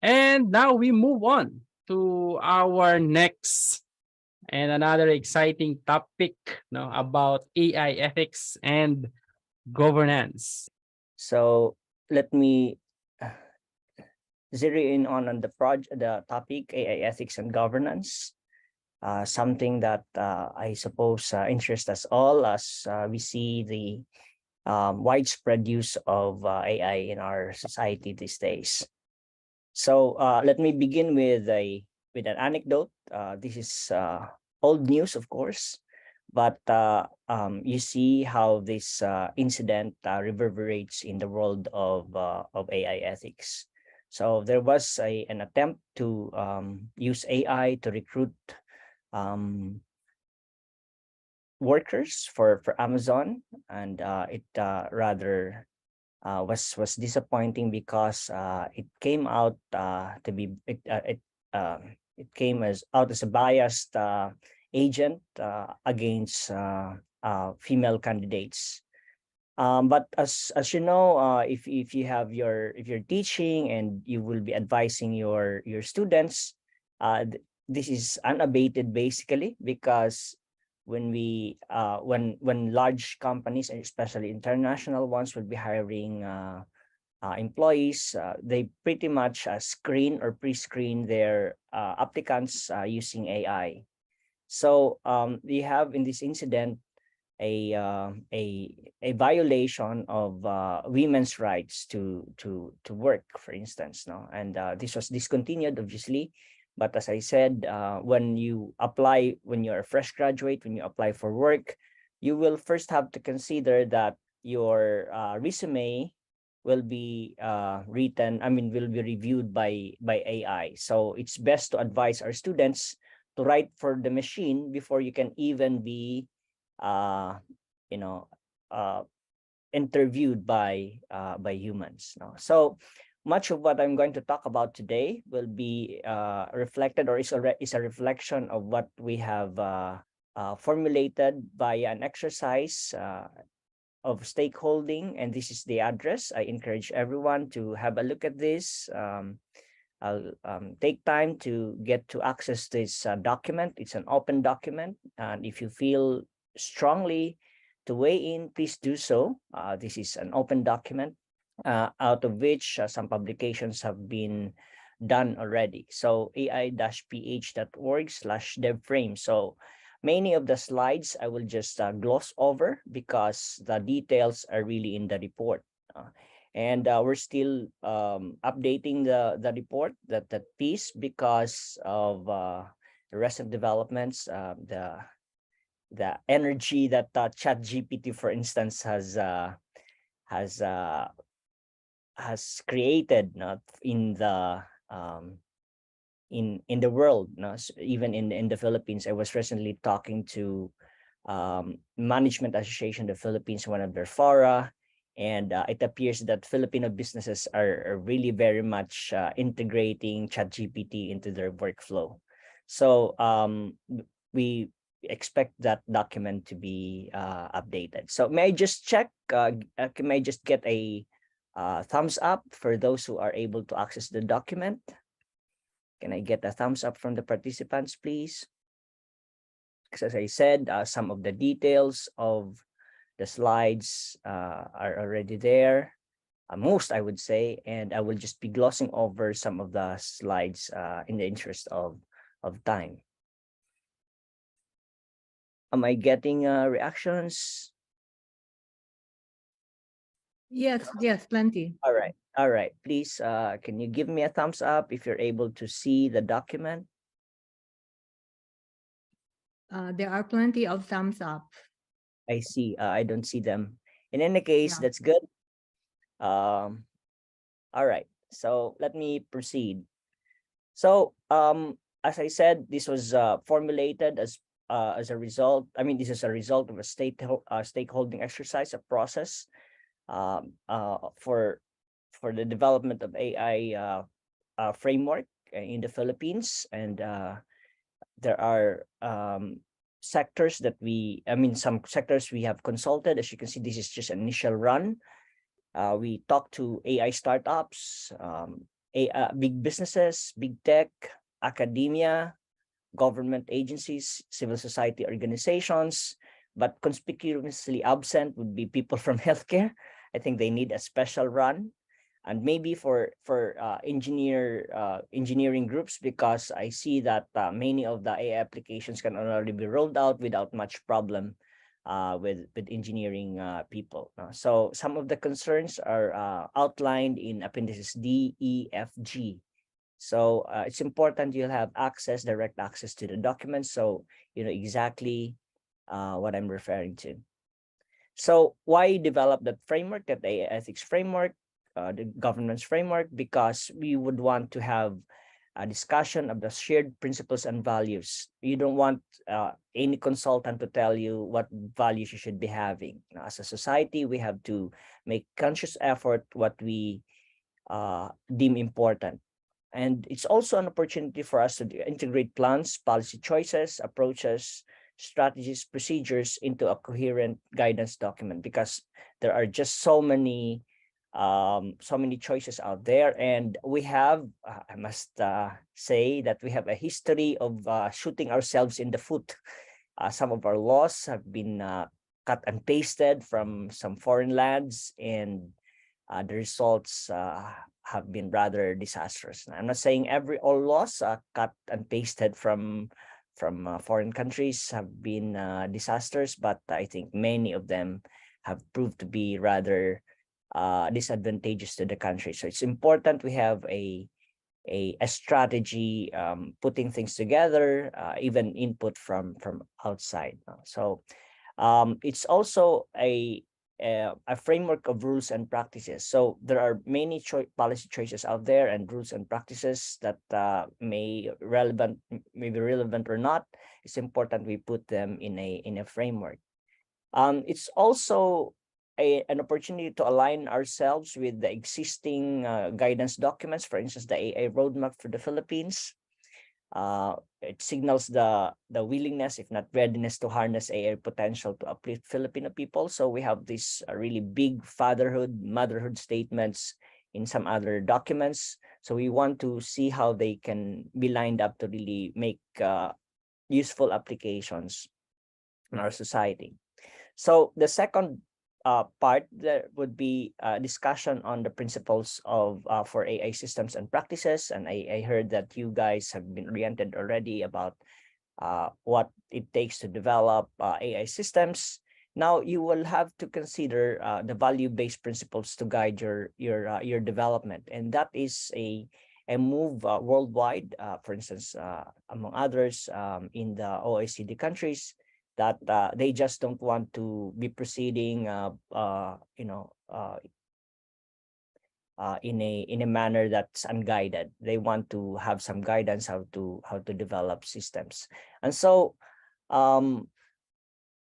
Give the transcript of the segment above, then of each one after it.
And now we move on to our next and another exciting topic, about AI ethics and governance. So let me uh, zero in on the topic AI ethics and governance. Something that I suppose interests us all as we see the widespread use of AI in our society these days. So let me begin with an anecdote. This is old news, of course, but you see how this incident reverberates in the world of AI ethics. So there was an attempt to use AI to recruit um, workers for Amazon, and it rather was disappointing because it came out to be it came as out as a biased agent against female candidates. But as you know, if you have if you're teaching and you will be advising your students, this is unabated basically, because when large companies, and especially international ones, will be hiring employees, they pretty much screen or pre-screen their applicants using AI. So we have in this incident a violation of women's rights to work, for instance, no, and this was discontinued, obviously. But as I said, when you apply, when you're a fresh graduate, when you apply for work, you will first have to consider that your resume will be will be reviewed by AI. So it's best to advise our students to write for the machine before you can even be uh, you know, uh, interviewed by humans. No? So much of what I'm going to talk about today will be reflected, or is a reflection of what we have formulated by an exercise of stakeholding, and this is the address. I encourage everyone to have a look at this. I'll take time to get to access this document. It's an open document, and if you feel strongly to weigh in, please do so. This is an open document, out of which some publications have been done already. So ai-ph.org/devframe. So many of the slides I will just gloss over because the details are really in the report. And we're still updating the report, that piece, because of the recent developments, the energy that chat GPT, for instance, has uh, has created, not in the in the world, no? Even in the Philippines. I was recently talking to Management Association of the Philippines, one of their fora, and it appears that Filipino businesses are really very much integrating ChatGPT into their workflow. So we expect that document to be updated. So may I just check? May I just get a thumbs up for those who are able to access the document? Can I get a thumbs up from the participants, please? Because as I said, some of the details of the slides are already there. Most, I would say, and I will just be glossing over some of the slides in the interest of time. Am I getting reactions? Yes, plenty. All right. Please, can you give me a thumbs up if you're able to see the document? There are plenty of thumbs up. I see. I don't see them. In any case, Yeah. that's good. All right. So let me proceed. So as I said, this was formulated as a result. I mean, this is a result of a stakeholding exercise, a process for the development of AI framework in the Philippines, and there are sectors that some sectors we have consulted. As you can see, this is just an initial run. We talked to AI startups, big businesses, big tech, academia, government agencies, civil society organizations, but conspicuously absent would be people from healthcare. I think they need a special run, and maybe for engineering groups, because I see that many of the AI applications can already be rolled out without much problem with engineering people. So some of the concerns are outlined in appendices D, E, F, G. So it's important you'll have access, direct access to the documents, so you know exactly what I'm referring to. So why develop that framework, that AI ethics framework, the governance framework? Because we would want to have a discussion of the shared principles and values. You don't want any consultant to tell you what values you should be having. Now, as a society, we have to make conscious effort what we deem important. And it's also an opportunity for us to integrate plans, policy choices, approaches, strategies, procedures into a coherent guidance document, because there are just so many choices out there, and we have I must say that we have a history of shooting ourselves in the foot. Some of our laws have been cut and pasted from some foreign lands, and the results have been rather disastrous. I'm not saying all laws cut and pasted from foreign countries have been disasters, but I think many of them have proved to be rather disadvantageous to the country. So it's important we have a strategy, putting things together, even input from outside. So it's also a framework of rules and practices. So there are many policy choices out there and rules and practices that may be relevant or not. It's important we put them in a framework. It's also an opportunity to align ourselves with the existing guidance documents. For instance, the AI roadmap for the Philippines. It signals the willingness, if not readiness, to harness AI potential to uplift Filipino people. So we have these really big motherhood statements in some other documents. So we want to see how they can be lined up to really make useful applications in our society. So the second part, there would be a discussion on the principles of for AI systems and practices. And I heard that you guys have been oriented already about what it takes to develop AI systems. Now you will have to consider the value-based principles to guide your development, and that is a move worldwide. For instance, among others, in the OECD countries, that they just don't want to be proceeding in a manner that's unguided. They want to have some guidance how to develop systems. And so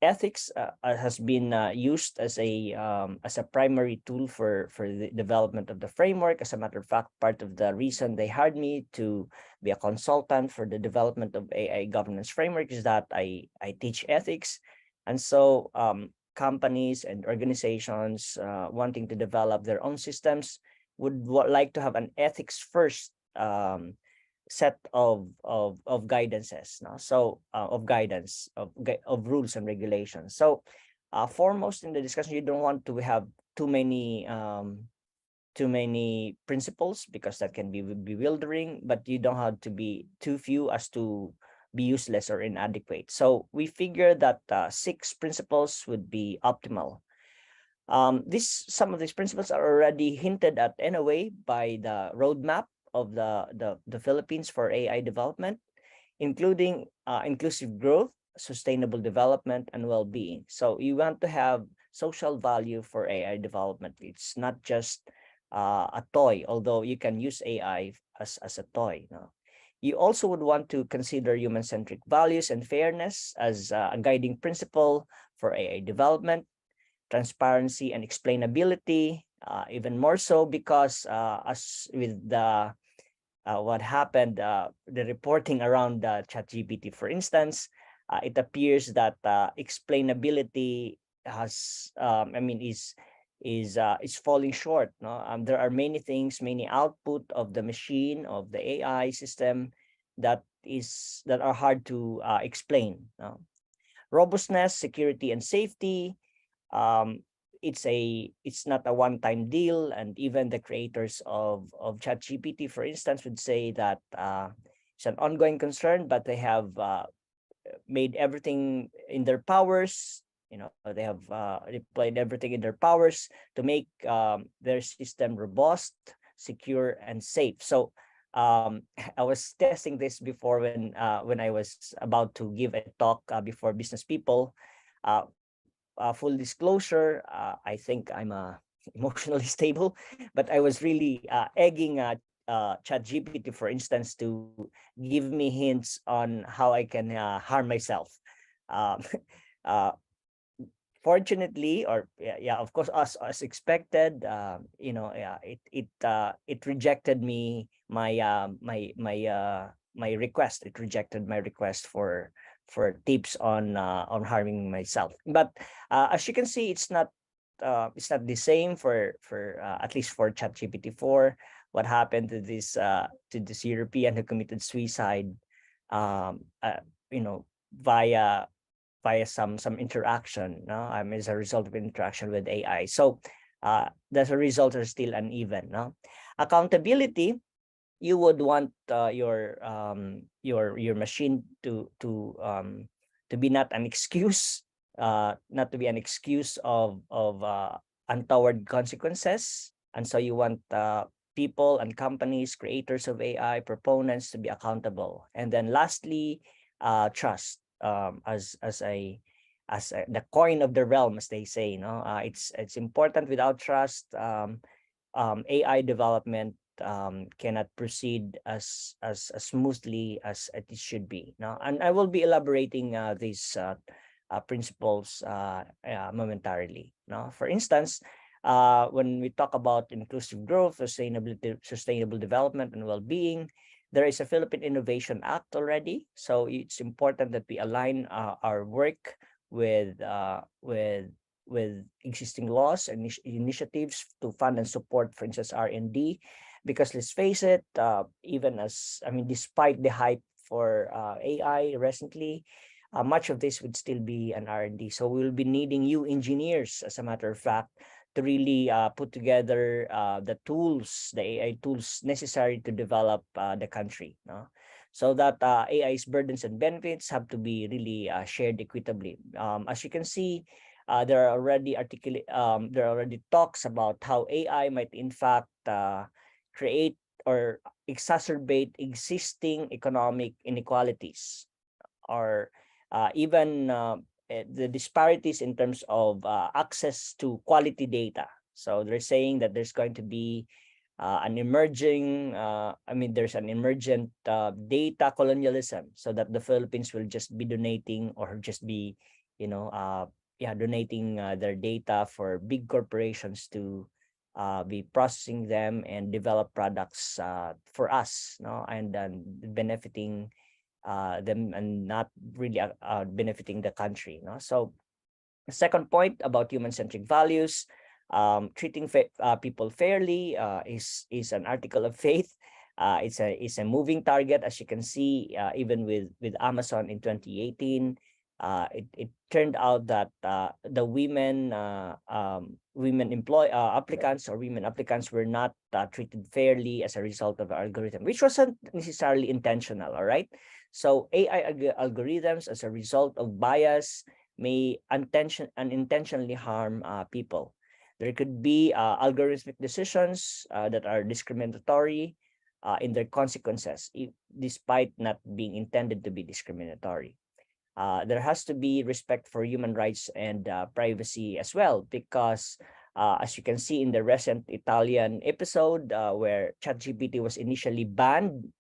ethics has been used as a primary tool for the development of the framework. As a matter of fact, part of the reason they hired me to be a consultant for the development of AI governance framework is that I teach ethics. And so companies and organizations wanting to develop their own systems would like to have an ethics first set of guidances now. So of guidance of rules and regulations. So foremost in the discussion, you don't want to have too many principles, because that can be bewildering, but you don't have to be too few as to be useless or inadequate. So we figure that 6 principles would be optimal. Some of these principles are already hinted at anyway by the roadmap of the Philippines for AI development, including inclusive growth, sustainable development, and well-being. So you want to have social value for AI development. It's not just a toy, although you can use AI as a toy. No? You also would want to consider human-centric values and fairness as a guiding principle for AI development, transparency and explainability, even more so because as with the what happened, the reporting around ChatGPT, for instance, it appears that explainability has, is is falling short. No, there are many things, many output of the machine, of the AI system, that are hard to explain. No? Robustness, security, and safety. Um, it's not a one-time deal, and even the creators of ChatGPT, for instance, would say that it's an ongoing concern, but they have made everything in their powers. They have deployed everything in their powers to make their system robust, secure, and safe. So I was testing this before when I was about to give a talk before business people. Full disclosure, I think I'm emotionally stable, but I was really egging ChatGPT, for instance, to give me hints on how I can harm myself. Um, uh, Fortunately, or yeah, of course, as expected, yeah, it rejected my request. It rejected my request for tips on harming myself. But as you can see, it's not the same for at least for ChatGPT 4. What happened to this European who committed suicide, you know, via some interaction, no, as a result of interaction with AI. So the results are still uneven. No, accountability. You would want your machine to be not an excuse, not to be an excuse of untoward consequences. And so you want people and companies, creators of AI, proponents, to be accountable. And then lastly, trust, the coin of the realm, as they say. No, it's important. Without trust, AI development cannot proceed as smoothly as it should be. No, and I will be elaborating these principles momentarily. No, for instance, when we talk about inclusive growth, sustainable development, and well-being, there is a Philippine Innovation Act already. So it's important that we align our work with existing laws and initiatives to fund and support, for instance, R&D. Because let's face it, despite the hype for AI recently, much of this would still be an R&D. So we'll be needing you engineers, as a matter of fact, to really put together the AI tools necessary to develop the country. No? So that AI's burdens and benefits have to be really shared equitably. As you can see, there are already talks about how AI might in fact create or exacerbate existing economic inequalities, or even the disparities in terms of access to quality data. So they're saying that there's going to be there's an emergent data colonialism, so that the Philippines will just be donating, or just be, donating their data for big corporations to be processing them and develop products for us, no, and benefiting them, and not really benefiting the country. No, so the second point about human-centric values, treating people fairly is an article of faith. It's a moving target, as you can see. Even with Amazon in 2018, it turned out that the women applicants, or women applicants, were not treated fairly as a result of the algorithm, which wasn't necessarily intentional. All right, so AI algorithms, as a result of bias, may unintentionally harm people. There could be algorithmic decisions that are discriminatory in their consequences, despite not being intended to be discriminatory. There has to be respect for human rights and privacy as well, because as you can see in the recent Italian episode, where ChatGPT was initially banned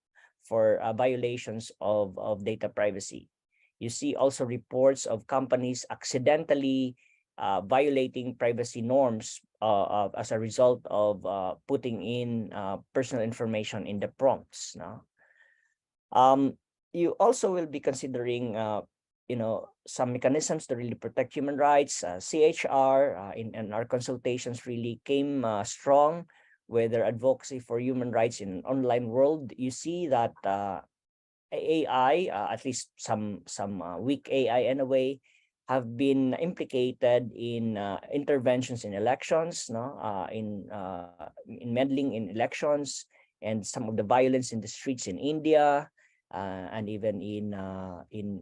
for violations of data privacy. You see also reports of companies accidentally violating privacy norms as a result of putting in personal information in the prompts. No? You also will be considering some mechanisms to really protect human rights. CHR in our consultations really came strong with their advocacy for human rights in an online world. You see that AI, at least some weak AI in a way, have been implicated in interventions in elections, no, in meddling in elections, and some of the violence in the streets in India, and even in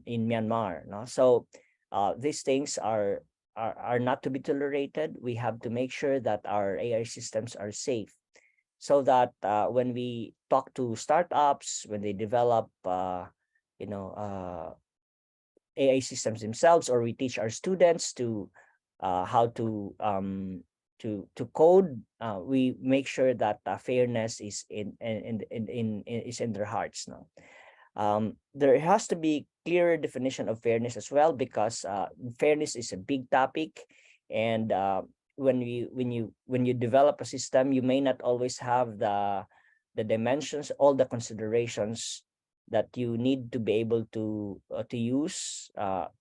Myanmar, no. So these things are not to be tolerated. We have to make sure that our AI systems are safe, so that when we talk to startups, when they develop AI systems themselves, or we teach our students to how to code, we make sure that fairness is in their hearts. No, there has to be clearer definition of fairness as well, because fairness is a big topic, and when you develop a system, you may not always have the dimensions, all the considerations that you need to be able to use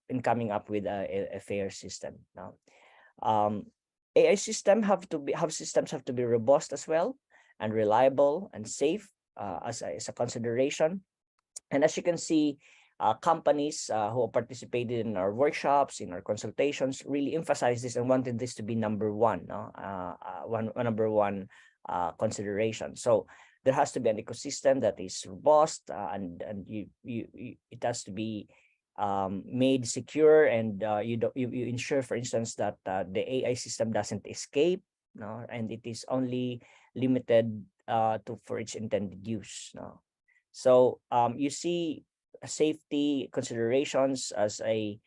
in coming up with a fair system. Now, AI systems have to be robust as well, and reliable and safe as a consideration. And as you can see, companies who participated in our workshops, in our consultations, really emphasize this and wanted this to be number one, no? Number one consideration. So there has to be an ecosystem that is robust, and it has to be made secure, and you ensure, for instance, that the AI system doesn't escape, no, and it is only limited for its intended use, no. So you see safety considerations as a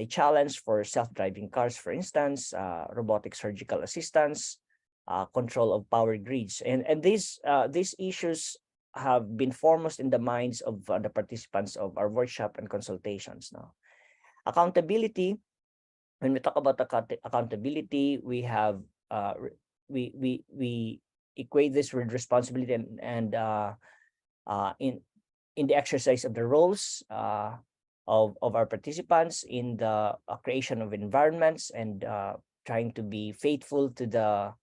challenge for self-driving cars, for instance, robotic surgical assistance, control of power grids, and these issues have been foremost in the minds of the participants of our workshop and consultations. Now, accountability. When we talk about accountability, we have we equate this with responsibility, and in the exercise of the roles of our participants in the creation of environments, and trying to be faithful to the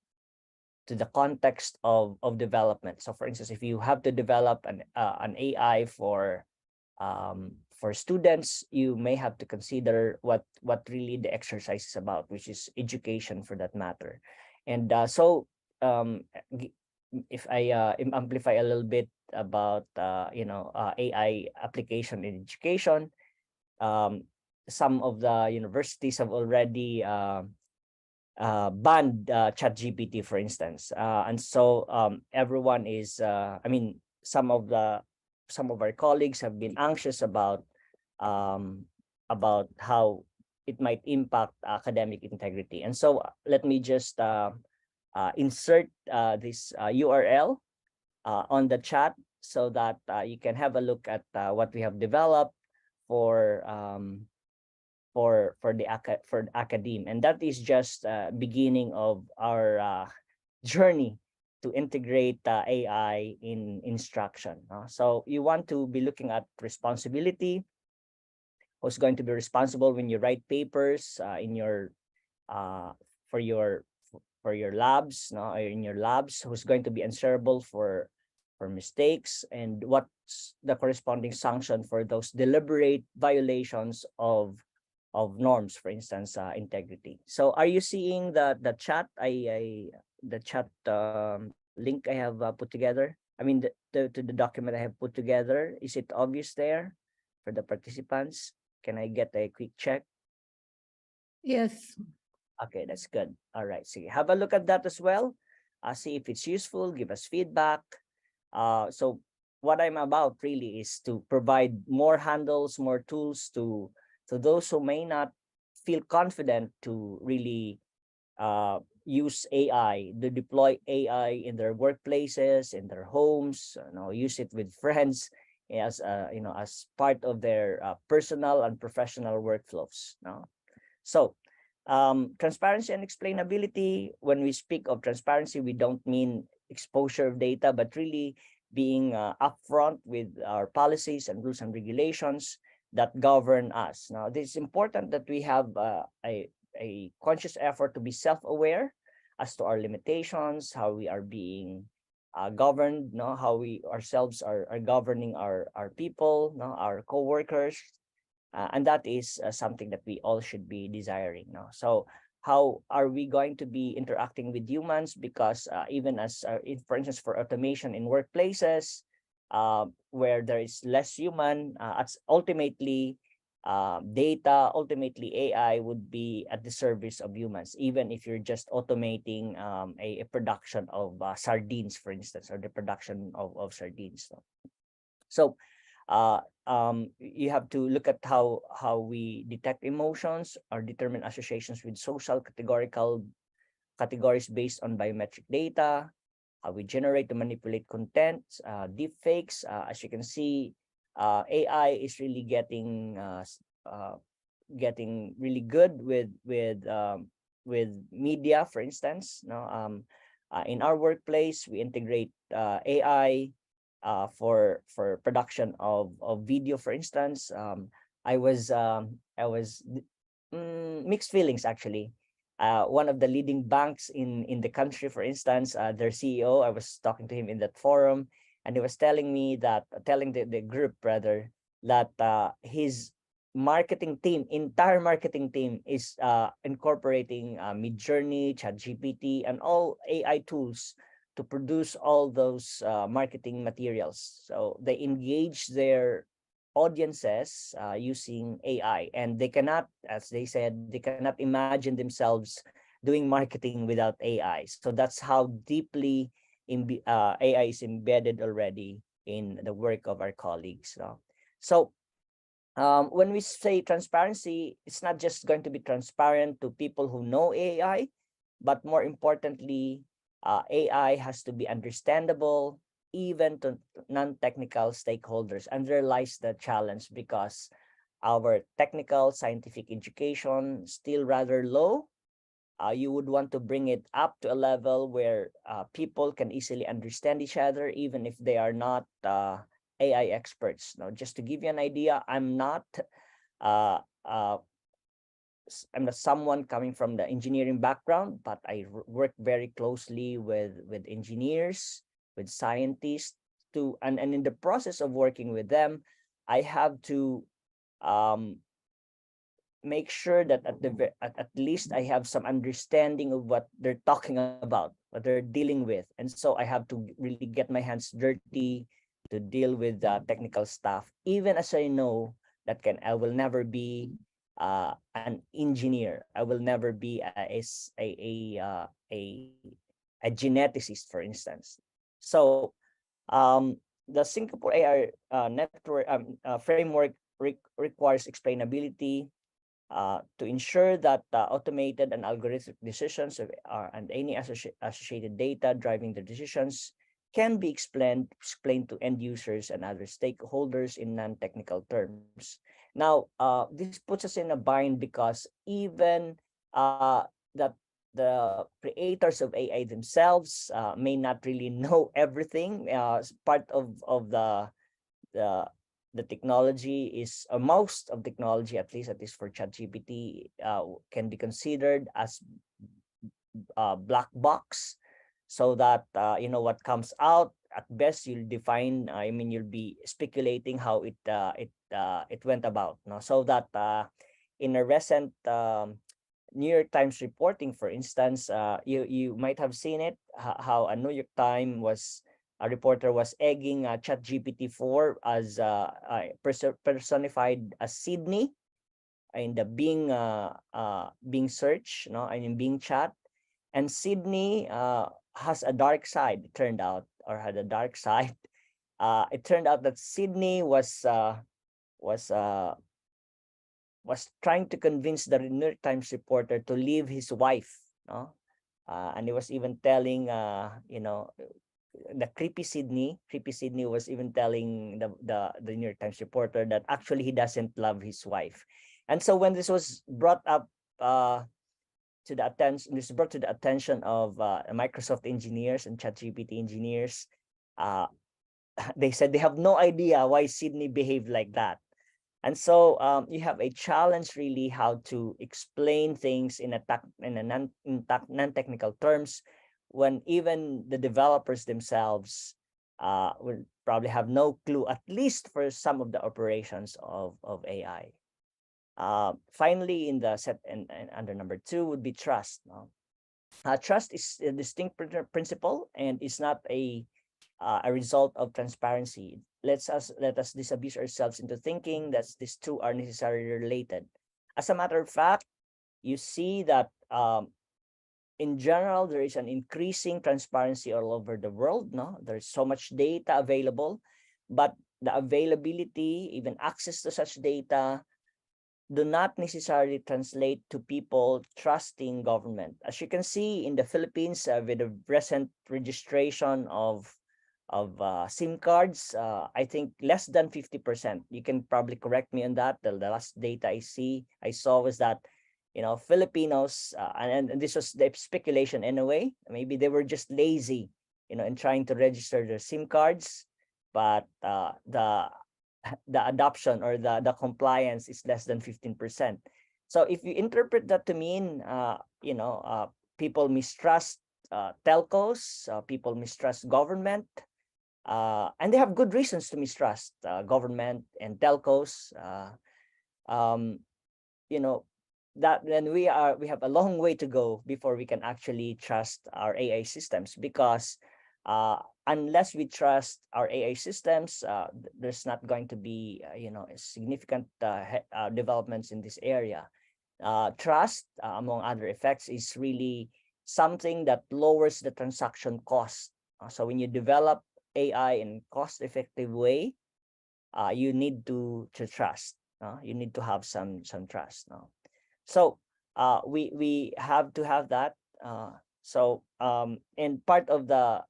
context of development. So for instance, if you have to develop an AI for students, you may have to consider what really the exercise is about, which is education for that matter. And so if I amplify a little bit about AI application in education, some of the universities have already banned ChatGPT, for instance, and so everyone is some of our colleagues have been anxious about how it might impact academic integrity. And so let me just insert this URL on the chat, so that you can have a look at what we have developed for academe, and that is just beginning of our journey to integrate AI in instruction. So you want to be looking at responsibility. Who's going to be responsible when you write papers in your for your labs, no, in your labs? Who's going to be answerable for mistakes, and what's the corresponding sanction for those deliberate violations of norms, for instance, integrity? So are you seeing the chat? The chat link I have put together. I mean, the document I have put together. Is it obvious there for the participants? Can I get a quick check? Yes. Okay, that's good. All right, so have a look at that as well. See if it's useful. Give us feedback. So what I'm about really is to provide more handles, more tools to those who may not feel confident to really use AI, to deploy AI in their workplaces, in their homes, use it with friends as as part of their personal and professional workflows. So transparency and explainability. When we speak of transparency, we don't mean exposure of data, but really being upfront with our policies and rules and regulations, that govern us. Now, it is important that we have a conscious effort to be self-aware as to our limitations, how we are being governed, no, how we ourselves are governing our people, no, our co-workers, and that is something that we all should be desiring. No, so how are we going to be interacting with humans? Because even as for instance, for automation in workplaces, where there is less human, ultimately data, ultimately AI would be at the service of humans, even if you're just automating a production of sardines, for instance, or the production of sardines. So you have to look at how we detect emotions or determine associations with social categorical categories based on biometric data, how we generate to manipulate content, deep fakes. As you can see, AI is really getting really good with media, for instance. No, in our workplace, we integrate AI for production of video, for instance. I was mixed feelings, actually. One of the leading banks in the country, for instance, their CEO, I was talking to him in that forum, and he was telling me that, telling the group rather, that his entire marketing team is incorporating Midjourney, ChatGPT, and all AI tools to produce all those marketing materials. So they engage their audiences using AI, and they cannot, as they said, they cannot imagine themselves doing marketing without AI. So that's how deeply AI is embedded already in the work of our colleagues. So when we say transparency, it's not just going to be transparent to people who know AI, but more importantly, AI has to be understandable even to non-technical stakeholders. And there lies the challenge, because our technical scientific education still rather low. You would want to bring it up to a level where people can easily understand each other, even if they are not AI experts. Now, just to give you an idea, uh, uh, I'm not someone coming from the engineering background, but I work very closely with engineers, with scientists, and in the process of working with them, I have to um, make sure that at least I have some understanding of what they're talking about, what they're dealing with. And so I have to really get my hands dirty to deal with technical stuff, even as I know that I will never be an engineer. I will never be a geneticist, for instance. So the Singapore AI network framework requires explainability, to ensure that automated and algorithmic decisions and any associated data driving the decisions can be explained to end users and other stakeholders in non-technical terms. Now, this puts us in a bind, because even that the creators of AI themselves may not really know everything. Part of the the technology is, most of technology, at least for ChatGPT, can be considered as black box, so that what comes out, at best you'll define, you'll be speculating how it went about. No, so that in a recent New York Times reporting, for instance, you might have seen it, how a New York Times a reporter was egging ChatGPT 4 as personified as Sydney in the Bing search, no, I mean Bing chat. And Sydney has a dark side, it turned out, or had a dark side. It turned out that Sydney was trying to convince the New York Times reporter to leave his wife, no? And he was even telling, the creepy Sydney was even telling the New York Times reporter that actually he doesn't love his wife. And so when this was brought up brought to the attention of Microsoft engineers and ChatGPT engineers, they said they have no idea why Sydney behaved like that. And so you have a challenge really how to explain things in a non-technical terms, when even the developers themselves will probably have no clue, at least for some of the operations of AI. Finally, in the set and under number 2 would be trust. No? Trust is a distinct principle and is not a result of transparency. Let us disabuse ourselves into thinking that these two are necessarily related. As a matter of fact, you see that in general there is an increasing transparency all over the world. No, there's so much data available, but the availability, even access to such data, do not necessarily translate to people trusting government. As you can see in the Philippines, with the recent registration of SIM cards, I think less than 50%. You can probably correct me on that. The last data I saw was that, Filipinos, and this was the speculation in a way, maybe they were just lazy, in trying to register their SIM cards, but the adoption or the compliance is less than 15%. So if you interpret that to mean, people mistrust telcos, people mistrust government, and they have good reasons to mistrust government and telcos. Um, you know, that then we have a long way to go before we can actually trust our AI systems, because unless we trust our AI systems, there's not going to be significant developments in this area. Trust, among other effects, is really something that lowers the transaction cost. So when you develop AI in cost-effective way, you need to trust. You need to have some trust. So we have to have that. And part of the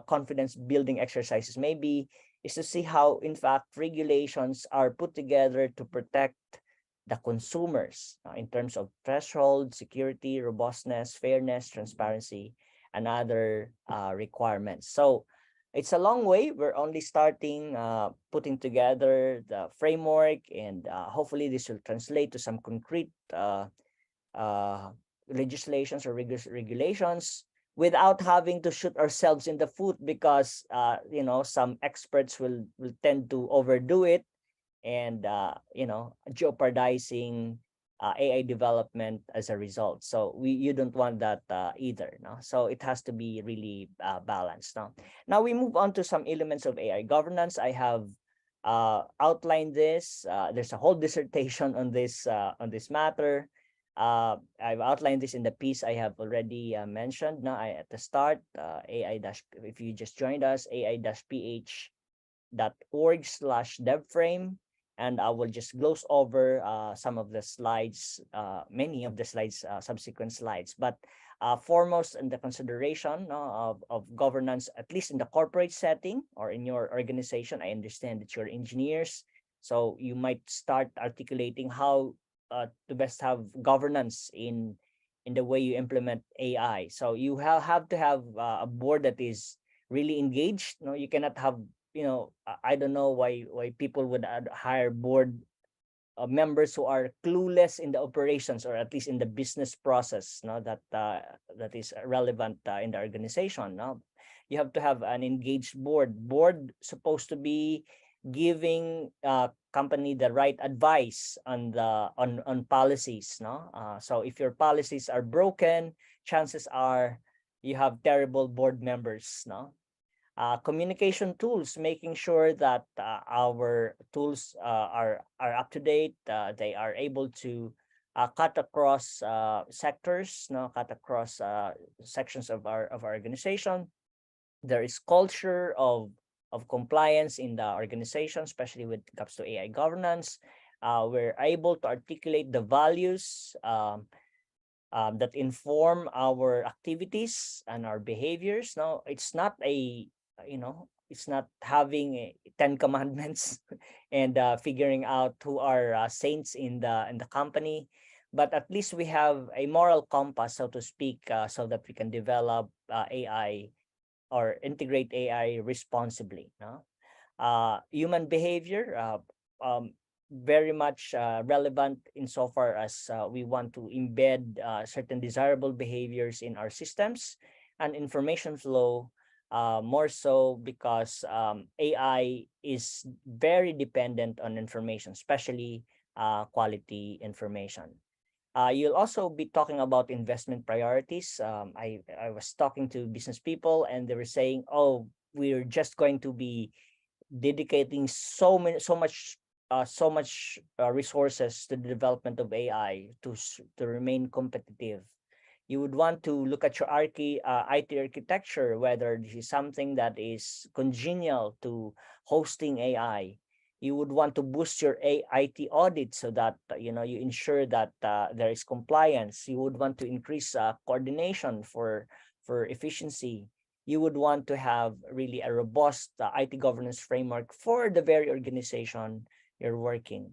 confidence building exercises maybe is to see how, in fact, regulations are put together to protect the consumers in terms of threshold, security, robustness, fairness, transparency, and other requirements. So it's a long way. We're only starting putting together the framework, and hopefully this will translate to some concrete legislations or regulations, without having to shoot ourselves in the foot, because some experts will tend to overdo it, and jeopardizing AI development as a result. So you don't want that either. No, so it has to be really balanced. Now we move on to some elements of AI governance. I have outlined this. There's a whole dissertation on this matter. I've outlined this in the piece I have already mentioned. Now, at the start, if you just joined us, ai-ph.org/devframe, and I will just gloss over some of the slides, many of the slides, subsequent slides. But foremost in the consideration of governance, at least in the corporate setting or in your organization, I understand that you're engineers, so you might start articulating how to best have governance in the way you implement AI. So you have to have a board that is really engaged. You cannot have, I don't know why people would hire board members who are clueless in the operations, or at least in the business process, that is relevant in the organization. You have to have an engaged board supposed to be giving company the right advice on policies. So if your policies are broken, chances are you have terrible board members. Communication tools, making sure that our tools are up to date. They are able to cut across sectors, cut across sections of our organization. There is culture of compliance in the organization, especially when it comes to AI governance. We're able to articulate the values that inform our activities and our behaviors. Now, it's not it's not having 10 commandments and figuring out who are saints in the company, but at least we have a moral compass, so to speak, so that we can develop AI or integrate AI responsibly. Human behavior, very much relevant insofar as we want to embed certain desirable behaviors in our systems and information flow, more so because AI is very dependent on information, especially quality information. You'll also be talking about investment priorities. I was talking to business people and they were saying, oh, we're just going to be dedicating so much resources to the development of AI to remain competitive. You would want to look at your IT architecture, whether this is something that is congenial to hosting AI. You would want to boost your IT audit so that you ensure that there is compliance. You would want to increase coordination for efficiency. You would want to have really a robust IT governance framework for the very organization you're working.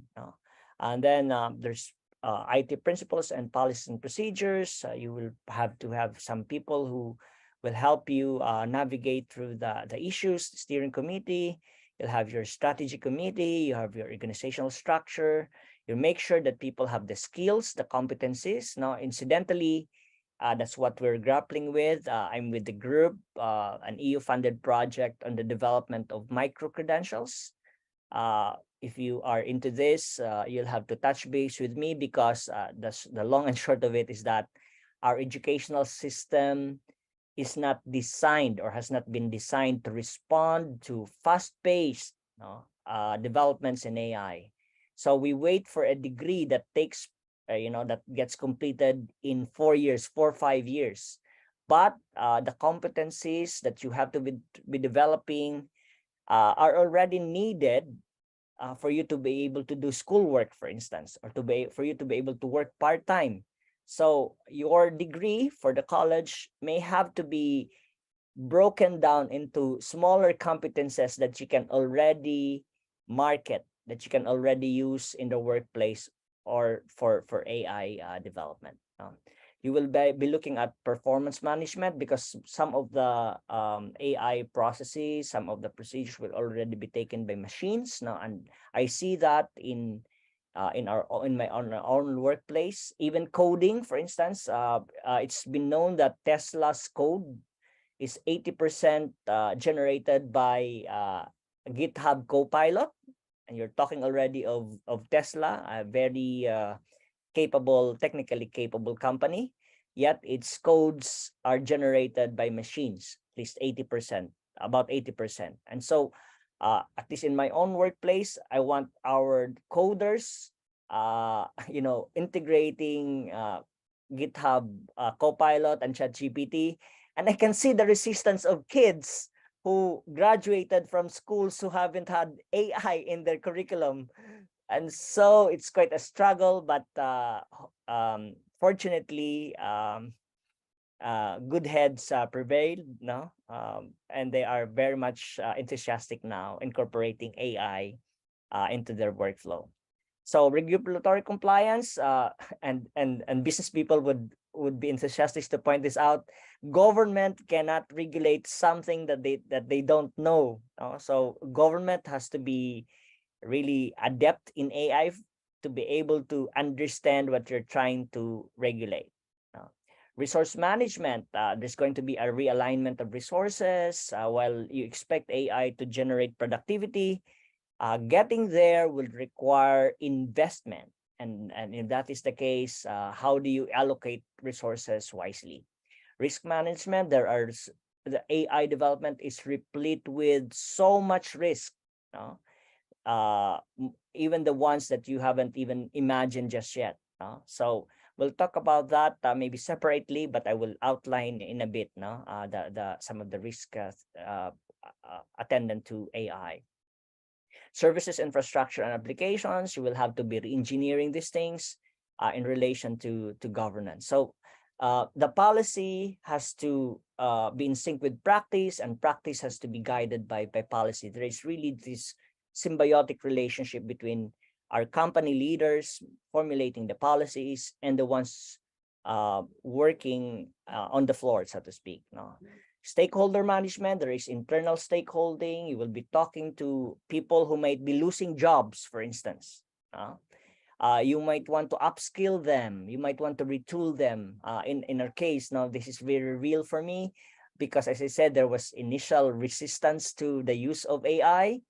And then there's IT principles and policies and procedures. You will have to have some people who will help you navigate through the issues, the steering committee. You'll have your strategy committee. You have your organizational structure. You make sure that people have the skills, the competencies. Now, incidentally, that's what we're grappling with. I'm with the group, an EU-funded project on the development of micro-credentials. If you are into this, you'll have to touch base with me because the long and short of it is that our educational system is not designed or has not been designed to respond to fast-paced developments in AI. So we wait for a degree that takes that gets completed in 4 years, 5 years. But the competencies that you have to be developing are already needed for you to be able to do schoolwork, for instance, or for you to be able to work part-time. So your degree for the college may have to be broken down into smaller competences that you can already market, that you can already use in the workplace or for AI development. You will be looking at performance management because some of the AI processes, some of the procedures will already be taken by machines now, and I see that in our own workplace. Even coding, for instance, it's been known that Tesla's code is 80% generated by GitHub Copilot, and you're talking already of Tesla, a very technically capable company, yet its codes are generated by machines, at least 80%, about 80%. And so at least in my own workplace, I want our coders, integrating GitHub Copilot and ChatGPT. And I can see the resistance of kids who graduated from schools who haven't had AI in their curriculum. And so it's quite a struggle, but fortunately, good heads prevailed, and they are very much enthusiastic now, incorporating AI into their workflow. So regulatory compliance, and business people would be enthusiastic to point this out. Government cannot regulate something that they don't know. So government has to be really adept in AI to be able to understand what you're trying to regulate. Resource management, there's going to be a realignment of resources. While you expect AI to generate productivity, getting there will require investment. And if that is the case, how do you allocate resources wisely? Risk management, the AI development is replete with so much risk. Even the ones that you haven't even imagined just yet. So we'll talk about that maybe separately, but I will outline in a bit some of the risk attendant to AI. Services, infrastructure, and applications, you will have to be re-engineering these things in relation to governance. So the policy has to be in sync with practice, and practice has to be guided by policy. There is really this symbiotic relationship between our company leaders formulating the policies and the ones working on the floor, so to speak. Stakeholder management, there is internal stakeholding. You will be talking to people who might be losing jobs, for instance. You might want to upskill them. You might want to retool them. In our case, now this is very real for me because, as I said, there was initial resistance to the use of AI.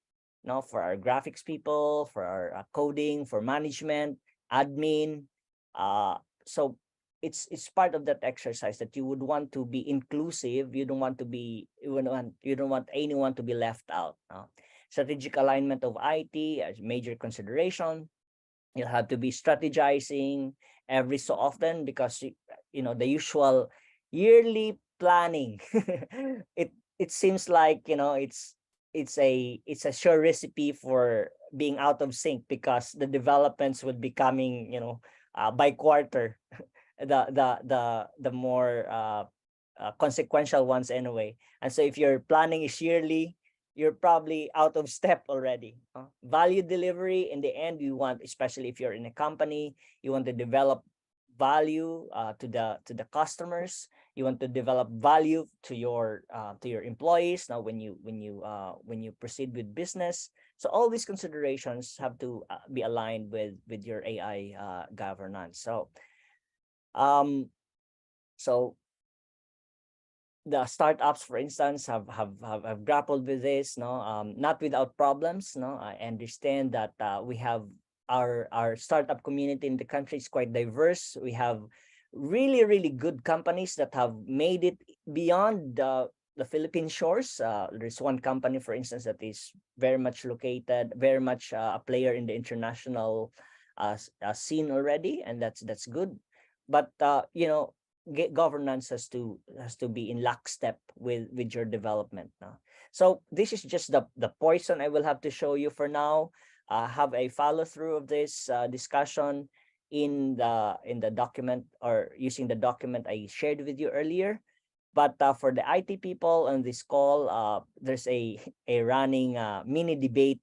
Now, for our graphics people, for our coding, for management, admin. So it's part of that exercise that you would want to be inclusive. You don't want to be you don't want anyone to be left out. Strategic alignment of IT as major consideration. You'll have to be strategizing every so often because the usual yearly planning. It seems like it's a sure recipe for being out of sync because the developments would be coming by quarter, the more consequential ones anyway. And so if your planning is yearly, you're probably out of step already. Value delivery, in the end, you want, especially if you're in a company, you want to develop value to the customers. You want to develop value to your employees. Now, when you proceed with business, so all these considerations have to be aligned with your AI governance. So the startups, for instance, have grappled with this, not without problems. I understand that we have our startup community in the country is quite diverse. We have really good companies that have made it beyond the Philippine shores. There's one company, for instance, that is very much a player in the international scene already, and that's good. But governance has to be in lockstep with your development. So this is just the poison I will have to show you for now. Have a follow through of this discussion in the document, or using the document I shared with you earlier. But for the IT people on this call, there's a running mini debate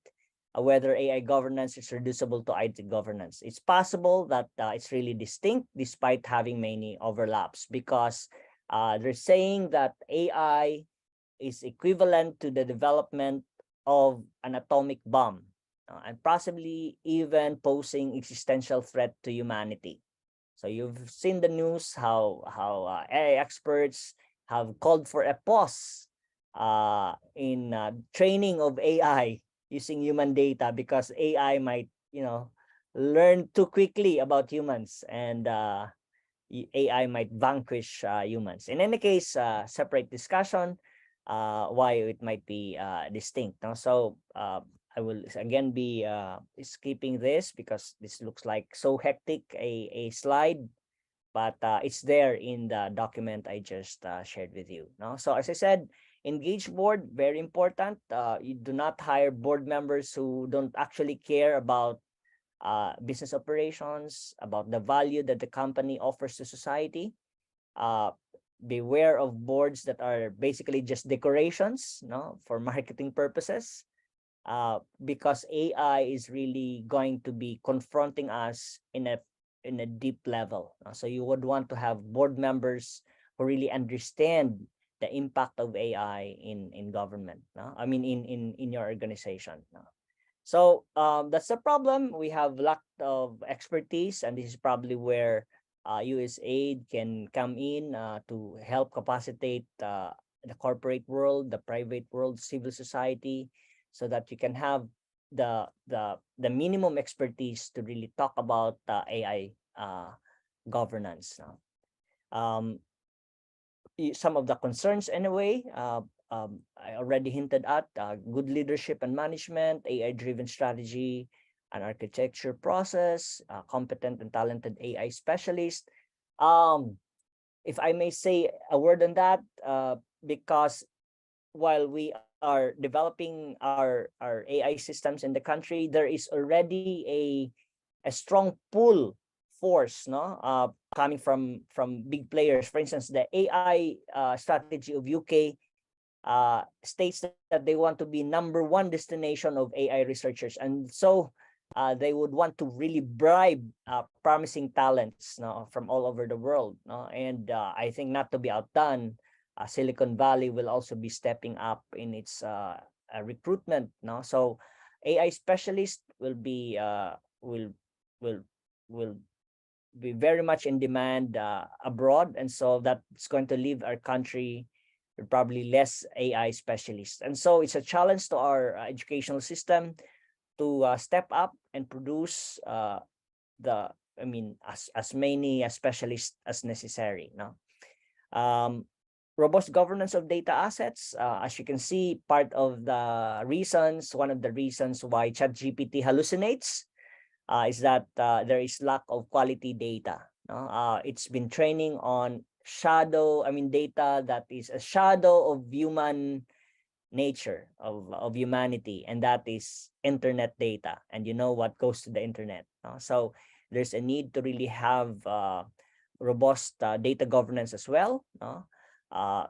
whether AI governance is reducible to IT governance. It's possible that it's really distinct despite having many overlaps, because they're saying that AI is equivalent to the development of an atomic bomb, and possibly even posing existential threat to humanity. So you've seen the news how AI experts have called for a pause in training of AI using human data, because AI might learn too quickly about humans, and AI might vanquish humans. In any case, separate discussion why it might be distinct. So I will again be skipping this because this looks like so hectic a slide, but it's there in the document I just shared with you. So as I said, engage board, very important. You do not hire board members who don't actually care about business operations, about the value that the company offers to society. Beware of boards that are basically just decorations, for marketing purposes, because AI is really going to be confronting us in a deep level. So you would want to have board members who really understand the impact of AI in government. I mean, in your organization. So that's the problem. We have lack of expertise, and this is probably where USAID can come in to help capacitate the corporate world, the private world, civil society, so that you can have the minimum expertise to really talk about AI governance. Some of the concerns anyway, I already hinted at: good leadership and management, AI-driven strategy and architecture process, competent and talented AI specialist. If I may say a word on that, because while we are developing our AI systems in the country, there is already a strong pull force, coming from big players. For instance, the AI strategy of UK states that they want to be #1 destination of AI researchers, and so they would want to really bribe promising talents from all over the world. And I think, not to be outdone, Silicon Valley will also be stepping up in its recruitment. So AI specialists will be will will will be very much in demand abroad, and so that's going to leave our country with probably less AI specialists. And so it's a challenge to our educational system to step up and produce the I mean as many specialists as necessary. No, robust governance of data assets. As you can see, one of the reasons why ChatGPT hallucinates is that there is lack of quality data. No? It's been training on data that is a shadow of human nature, of humanity, and that is internet data. And you know what goes to the internet. So there's a need to really have robust data governance as well.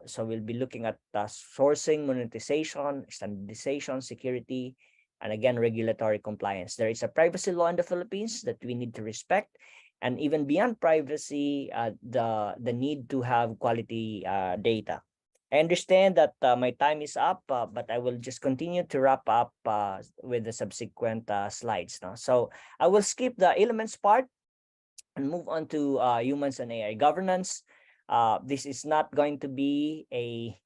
So we'll be looking at sourcing, monetization, standardization, security, and again, regulatory compliance. There is a privacy law in the Philippines that we need to respect. And even beyond privacy, the need to have quality data. I understand that my time is up, but I will just continue to wrap up with the subsequent slides. No? So I will skip the elements part and move on to humans and AI governance. This is not going to be a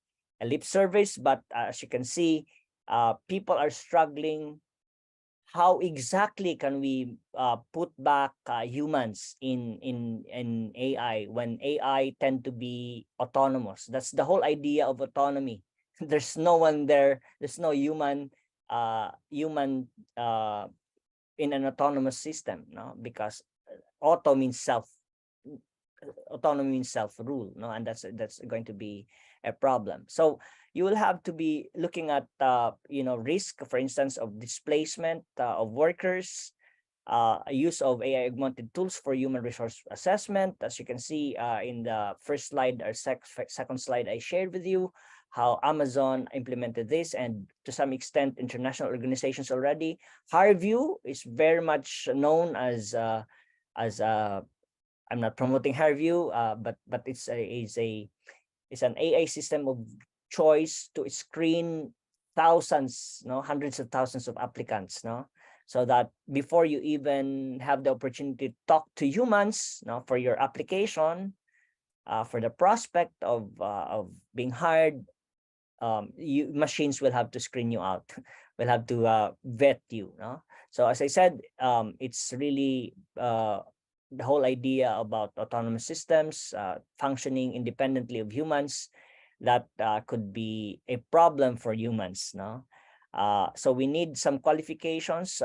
lip service, but as you can see, people are struggling. How exactly can we put back humans in AI when AI tend to be autonomous? That's the whole idea of autonomy. There's no one there. There's no human in an autonomous system, no, because auto means self. Autonomy means self-rule, no, and that's going to be a problem. So you will have to be looking at risk, for instance, of displacement of workers, use of AI augmented tools for human resource assessment. As you can see in the first slide or second slide I shared with you, how Amazon implemented this, and to some extent international organizations already. HireVue is very much known as I'm not promoting HireVue, but it's an AI system of choice to screen thousands, no, hundreds of thousands of applicants, no, so that before you even have the opportunity to talk to humans, no, for your application, for the prospect of being hired, machines will have to screen you out, will have to vet you, no. So as I said, it's really the whole idea about autonomous systems functioning independently of humans that could be a problem for humans, no. So we need some qualifications,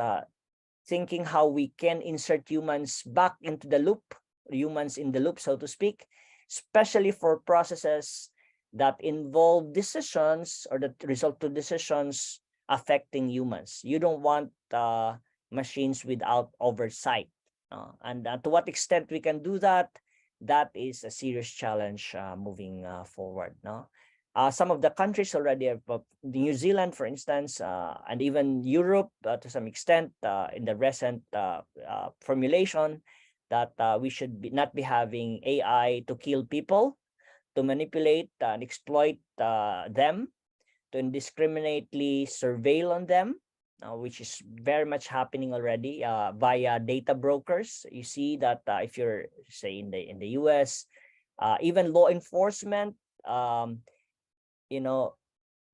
thinking how we can insert humans back into the loop, humans in the loop, so to speak, especially for processes that involve decisions or that result to decisions affecting humans. You don't want machines without oversight. And to what extent we can do that, that is a serious challenge moving forward. No, some of the countries already have, New Zealand, for instance, and even Europe to some extent in the recent formulation that we should not be having AI to kill people, to manipulate and exploit them, to indiscriminately surveil on them, which is very much happening already via data brokers. You see that if you're, say, in the US, even law enforcement,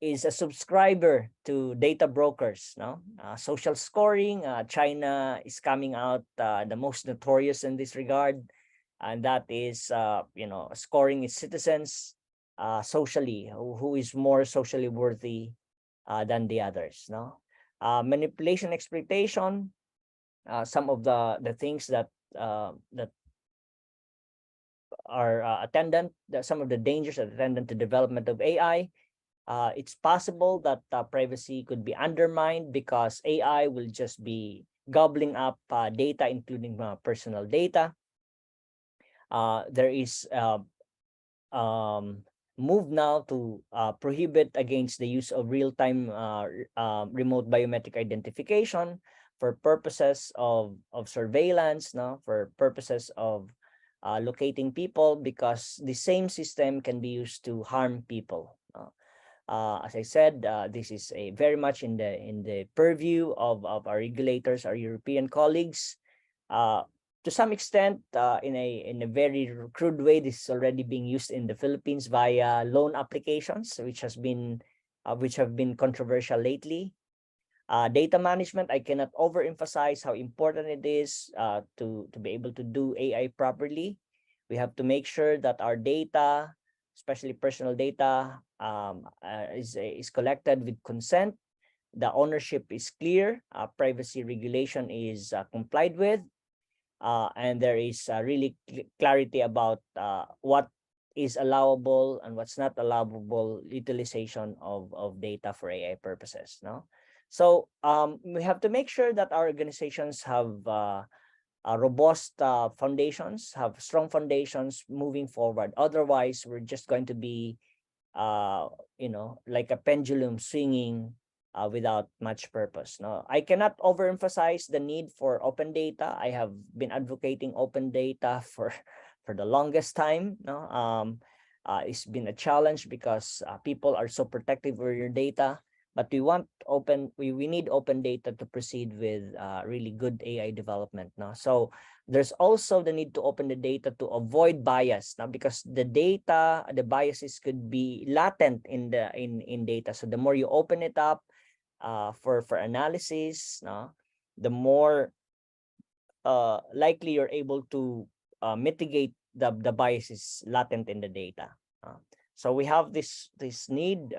is a subscriber to data brokers. No, social scoring. China is coming out the most notorious in this regard, and that is scoring its citizens socially, who is more socially worthy than the others. No, manipulation, exploitation. Some of the things that are some of the dangers attendant to development of AI. It's possible that privacy could be undermined because AI will just be gobbling up data, including personal data. There is move now to prohibit against the use of real-time remote biometric identification for purposes of surveillance, no, for purposes of locating people, because the same system can be used to harm people. As I said, this is a very much in the purview of our regulators, our European colleagues. To some extent, in a very crude way, this is already being used in the Philippines via loan applications, which have been controversial lately. Data management, I cannot overemphasize how important it is to be able to do AI properly. We have to make sure that our data, especially personal data, is collected with consent. The ownership is clear. Privacy regulation is complied with. And there is really clarity about what is allowable and what's not allowable utilization of data for AI purposes. No, so we have to make sure that our organizations have robust foundations, have strong foundations moving forward. Otherwise, we're just going to be, like a pendulum swinging without much purpose. No, I cannot overemphasize the need for open data. I have been advocating open data for the longest time. No, it's been a challenge because people are so protective of your data. But we need open data to proceed with really good AI development. No, so there's also the need to open the data to avoid bias now, because the biases could be latent in data. So the more you open it up for analysis, no, the more likely you're able to mitigate the biases latent in the data. So we have this need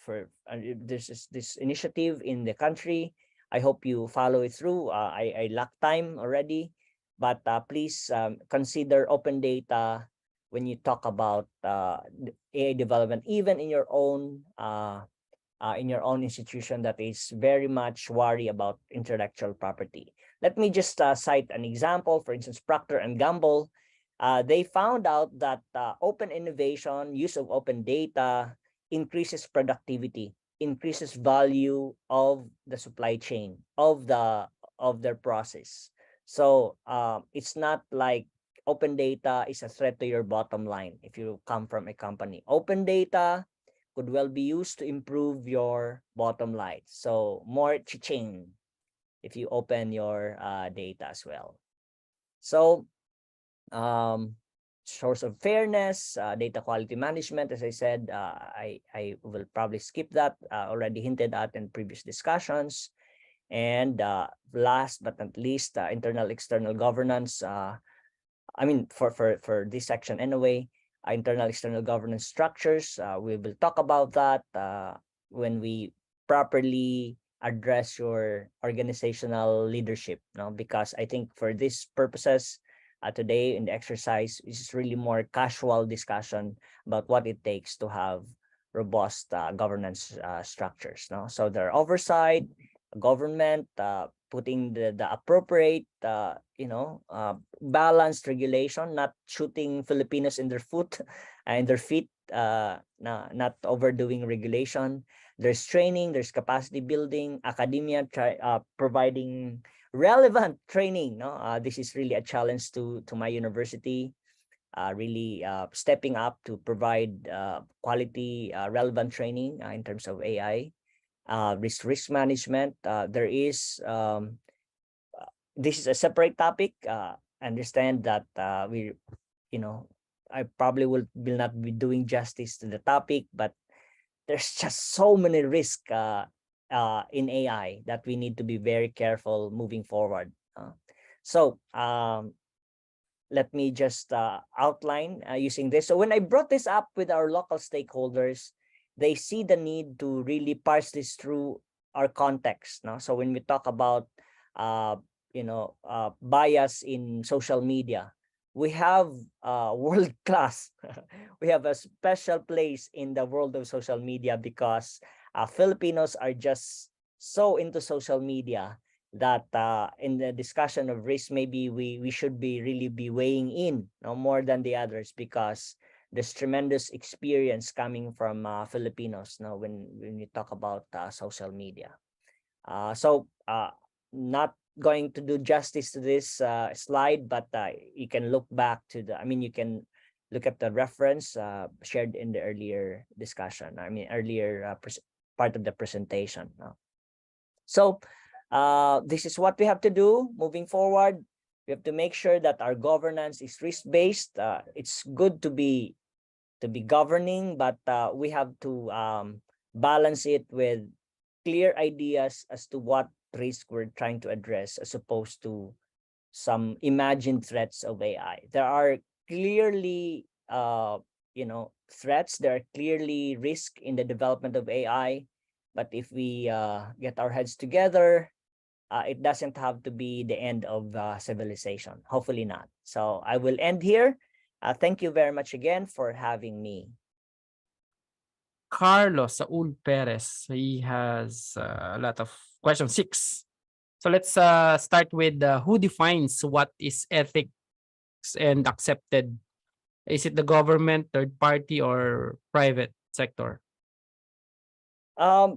for this initiative in the country. I hope you follow it through. I lack time already, but please consider open data when you talk about AI development, even in your own institution that is very much worried about intellectual property. Let me just cite an example. For instance, Procter and Gamble, they found out that open innovation, use of open data, increases productivity, increases value of the supply chain of their process. So it's not like open data is a threat to your bottom line if you come from a company. Open data could well be used to improve your bottom line. So more cha-ching if you open your data as well. So source of fairness, data quality management, as I said, I will probably skip that, already hinted at in previous discussions. And last but not least, internal external governance. I mean, for this section anyway, internal external governance structures. We will talk about that when we properly address your organizational leadership. No, because I think for these purposes, today in the exercise, is really more casual discussion about what it takes to have robust governance structures. No, so there are oversight, government, putting the appropriate, balanced regulation, not shooting Filipinos in their foot and their feet, not overdoing regulation. There's training, there's capacity building, academia providing relevant training. No, this is really a challenge to my university. Really stepping up to provide quality, relevant training in terms of AI. Risk management. There is this is a separate topic. Understand that I probably will not be doing justice to the topic, but there's just so many risks in AI that we need to be very careful moving forward. So let me just outline using this. So when I brought this up with our local stakeholders, they see the need to really parse this through our context. No? So when we talk about bias in social media, we have world class. We have a special place in the world of social media because Filipinos are just so into social media that in the discussion of risk, maybe we should really be weighing in, more than the others, because there's tremendous experience coming from Filipinos now when you talk about social media. So not going to do justice to this slide, but you can look back to you can look at the reference shared in the earlier discussion. I mean, earlier part of the presentation. So this is what we have to do moving forward. We have to make sure that our governance is risk-based. It's good to be governing, but we have to balance it with clear ideas as to what risk we're trying to address, as opposed to some imagined threats of AI. There are clearly threats. There are clearly risk in the development of AI, but if we get our heads together, it doesn't have to be the end of civilization. Hopefully not. So I will end here. Thank you very much again for having me. Carlos Saul Perez, he has a lot of questions. 6. So let's start with who defines what is ethics and accepted? Is it the government, third party, or private sector? Um,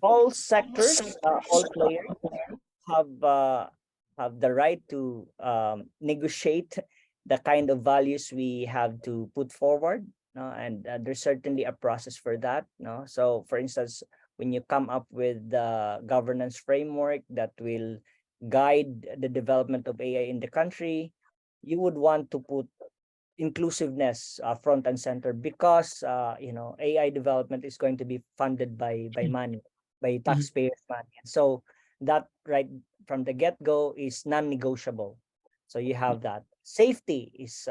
all sectors, all players have the right to negotiate the kind of values we have to put forward. No? And there's certainly a process for that. No? So, for instance, when you come up with the governance framework that will guide the development of AI in the country, you would want to put inclusiveness front and center, because AI development is going to be funded by money, by taxpayers' money. And so that right from the get-go is non-negotiable. So you have that. Safety is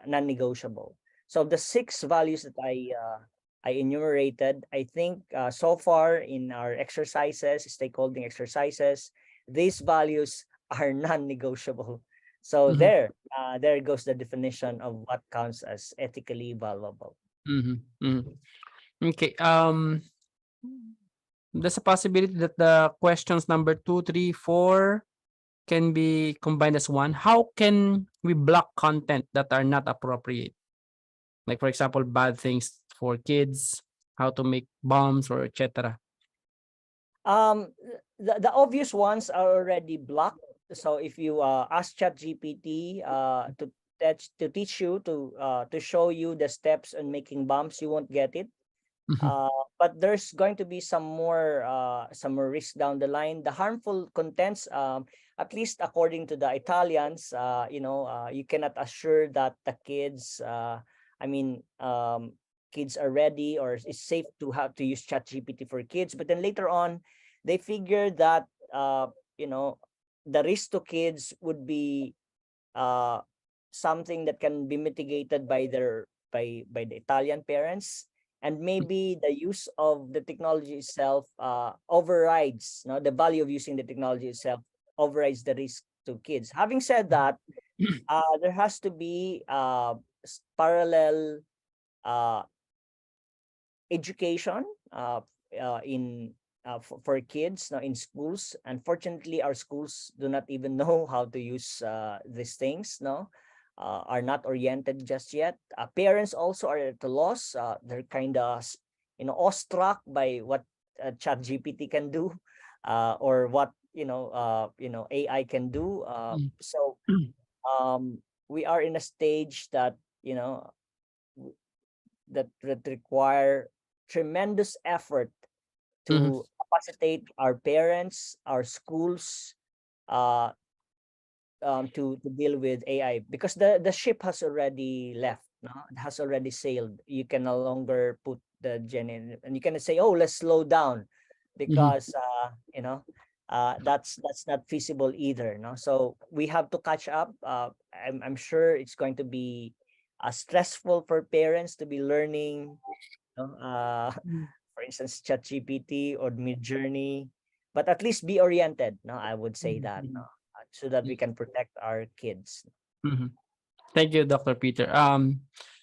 non-negotiable. So the 6 values that I enumerated, I think so far in our exercises, stakeholding exercises, these values are non-negotiable. So there goes the definition of what counts as ethically valuable. Okay. There's a possibility that the questions number 2, 3, 4 can be combined as one. How can we block content that are not appropriate? Like, for example, bad things for kids, how to make bombs, or etc. The obvious ones are already blocked. So if you ask ChatGPT to teach you to show you the steps on making bombs, you won't get it. But there's going to be some more risk down the line. The harmful contents, at least according to the Italians, you cannot assure that the kids, kids are ready, or it's safe to have to use ChatGPT for kids. But then later on, they figured that the risk to kids would be something that can be mitigated by the Italian parents, and maybe the use of the technology itself overrides, the value of using the technology itself overrides the risk to kids. Having said that, there has to be parallel education in for kids now in schools. Unfortunately, our schools do not even know how to use these things. Are not oriented just yet. Parents also are at a loss. They're kind of awestruck by what ChatGPT can do, or what AI can do. So we are in a stage that that require tremendous effort to capacitate our parents, our schools, to deal with AI, because the ship has already left. It has already sailed. You can no longer put the gen in, and you cannot say, "Oh, let's slow down," because that's not feasible either. So we have to catch up. I'm sure it's going to be stressful for parents to be learning. For instance, ChatGPT or Midjourney, but at least be oriented. I would say that. So that we can protect our kids. Thank you, Dr. Peter.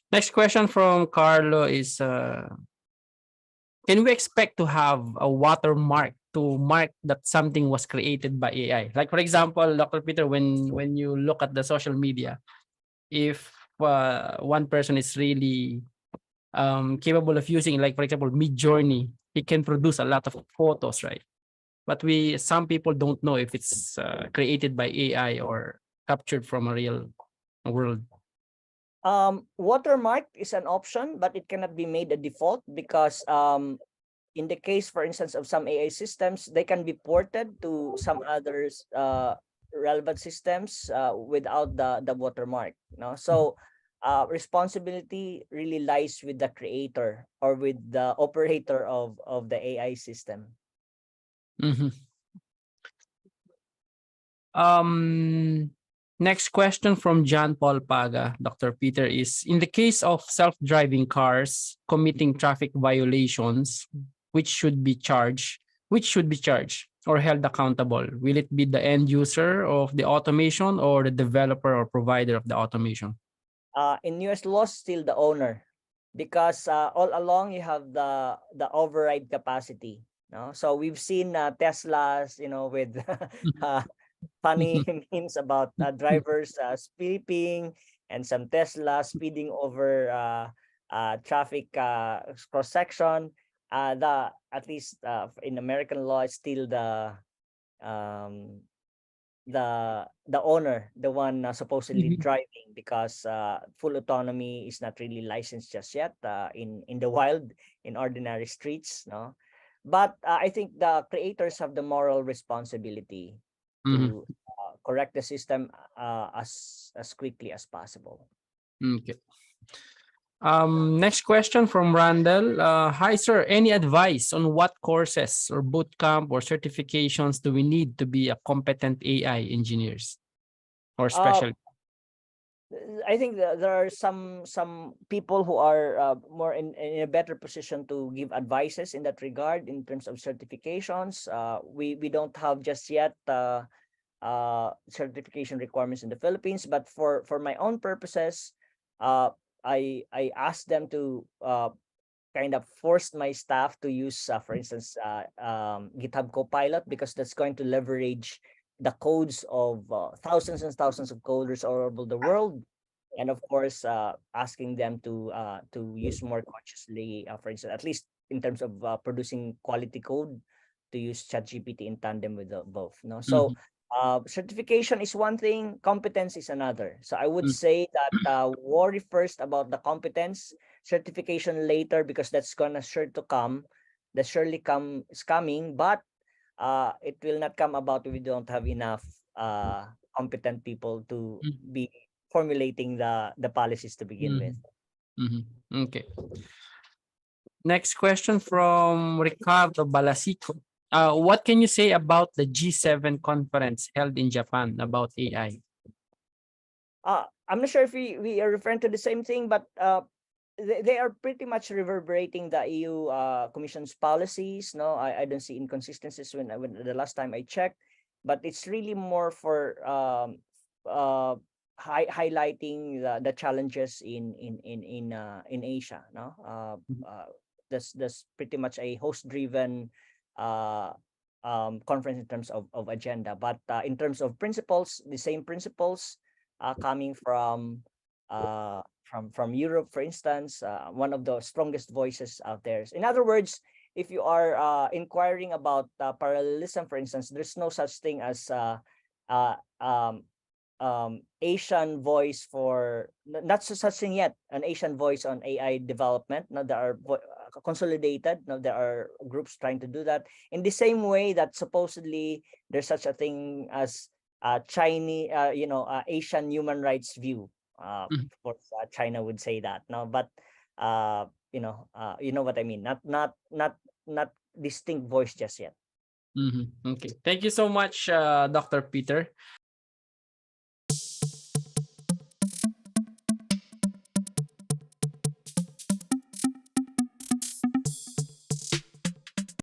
Next question from Carlo is, can we expect to have a watermark to mark that something was created by AI? Like, for example, Dr. Peter, when you look at the social media, if one person is really capable of using, like, for example, Midjourney, he can produce a lot of photos, right? But some people don't know if it's created by AI or captured from a real world. Watermark is an option, but it cannot be made a default because in the case, for instance, of some AI systems, they can be ported to some others relevant systems without the watermark. No, so responsibility really lies with the creator or with the operator of the AI system. Mhm. Um, Next question from John Paul Paga, Dr. Peter, is in the case of self-driving cars committing traffic violations, which should be charged, which should be charged or held accountable? Will it be the end user of the automation or the developer or provider of the automation? In US law, still the owner, because all along you have the override capacity. No, so we've seen Teslas, with uh, funny memes about drivers speeding and some Tesla speeding over traffic cross section. The At least in American law, it's still um, the owner, the one supposedly Mhm, driving, because full autonomy is not really licensed just yet in the wild, in ordinary streets. No, but I think the creators have the moral responsibility mhm. to correct the system as quickly as possible. Okay. Next question from Randall. Hi, sir. Any advice on what courses or bootcamp or certifications do we need to be a competent AI engineers or Uh, special? I think that there are some people who are more in a better position to give advices in that regard in terms of certifications. We don't have just yet certification requirements in the Philippines, but for my own purposes, uh, I asked them to kind of forced my staff to use, for instance, GitHub Copilot, because that's going to leverage the codes of thousands and thousands of coders all over the world, and of course, asking them to use more consciously, for instance, at least in terms of producing quality code, to use ChatGPT in tandem with both. No, so Mhm, certification is one thing, competence is another. So I would mm, say that worry first about the competence, certification later, because that's gonna sure to come. That surely come is coming, but it will not come about if we don't have enough competent people to mm, be formulating the policies to begin with. mhm, mhm. Okay. Next question from Ricardo Balasico. What can you say about the G7 conference held in Japan about AI? I'm not sure if we are referring to the same thing, but they are pretty much reverberating the EU Commission's policies. No, I don't see inconsistencies when the last time I checked, but it's really more for highlighting the challenges in Asia. No, that's pretty much a host driven uh, conference in terms of agenda, but in terms of principles, the same principles coming from Europe, for instance, one of the strongest voices out there. In other words, if you are inquiring about parallelism, for instance, there's no such thing as uh, um, Asian voice for not such thing yet, an Asian voice on AI development. Now there are consolidated. Now there are groups trying to do that in the same way that supposedly there's such a thing as Chinese, Asian human rights view. Mhm, Of course, China would say that. No, but you know what I mean. Not distinct voice just yet. mhm. Okay. Thank you so much, Dr. Peter.